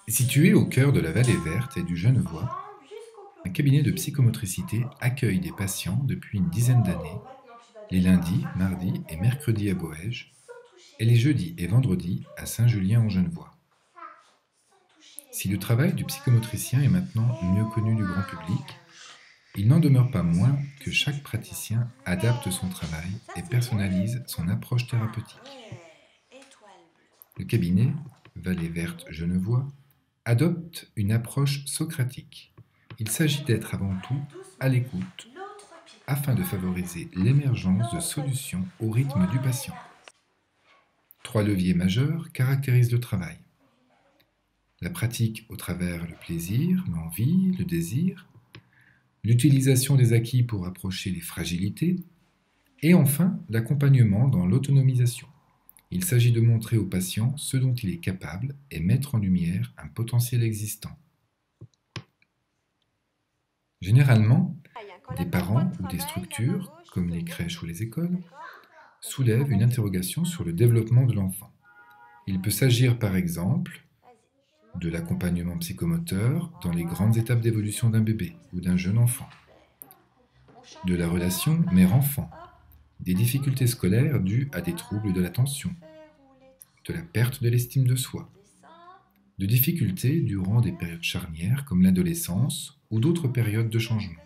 Situé au cœur de la vallée verte et du Genevois, un cabinet de psychomotricité accueille des patients depuis une dizaine d'années, les lundis, mardis et mercredis à Boège, et les jeudis et vendredis à Saint-Julien-en-Genevois. Si le travail du psychomotricien est maintenant mieux connu du grand public, il n'en demeure pas moins que chaque praticien adapte son travail et personnalise son approche thérapeutique. Le cabinet, Vallée Verte Genevois, adopte une approche socratique. Il s'agit d'être avant tout à l'écoute afin de favoriser l'émergence de solutions au rythme du patient. Trois leviers majeurs caractérisent le travail. La pratique au travers le plaisir, l'envie, le désir, l'utilisation des acquis pour approcher les fragilités, et enfin l'accompagnement dans l'autonomisation. Il s'agit de montrer au patient ce dont il est capable et mettre en lumière un potentiel existant. Généralement, des parents ou des structures, comme les crèches ou les écoles, soulèvent une interrogation sur le développement de l'enfant. Il peut s'agir par exemple de l'accompagnement psychomoteur dans les grandes étapes d'évolution d'un bébé ou d'un jeune enfant, de la relation mère-enfant, des difficultés scolaires dues à des troubles de l'attention, de la perte de l'estime de soi, de difficultés durant des périodes charnières comme l'adolescence ou d'autres périodes de changement.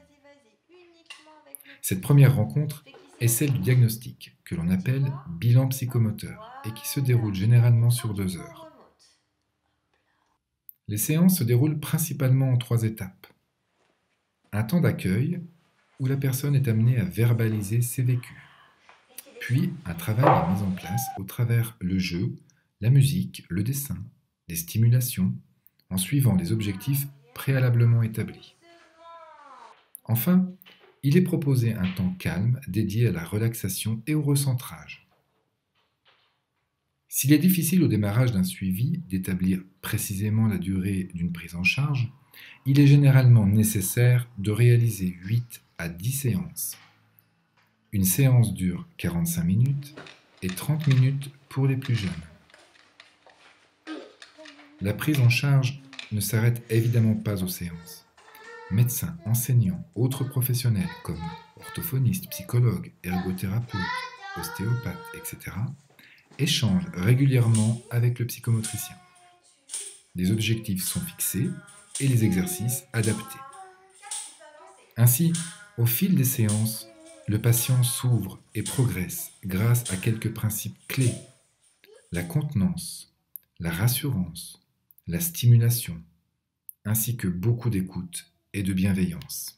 Cette première rencontre est celle du diagnostic, que l'on appelle bilan psychomoteur, et qui se déroule généralement sur 2 heures. Les séances se déroulent principalement en 3 étapes. Un temps d'accueil, où la personne est amenée à verbaliser ses vécus. Puis, un travail est mis en place au travers le jeu, la musique, le dessin, des stimulations, en suivant des objectifs préalablement établis. Enfin, il est proposé un temps calme dédié à la relaxation et au recentrage. S'il est difficile au démarrage d'un suivi d'établir précisément la durée d'une prise en charge, il est généralement nécessaire de réaliser 8 à 10 séances. Une séance dure 45 minutes et 30 minutes pour les plus jeunes. La prise en charge ne s'arrête évidemment pas aux séances. Médecins, enseignants, autres professionnels comme orthophonistes, psychologues, ergothérapeutes, ostéopathes, etc. échangent régulièrement avec le psychomotricien. Des objectifs sont fixés et les exercices adaptés. Ainsi, au fil des séances, le patient s'ouvre et progresse grâce à quelques principes clés: la contenance, la rassurance, la stimulation, ainsi que beaucoup d'écoute et de bienveillance.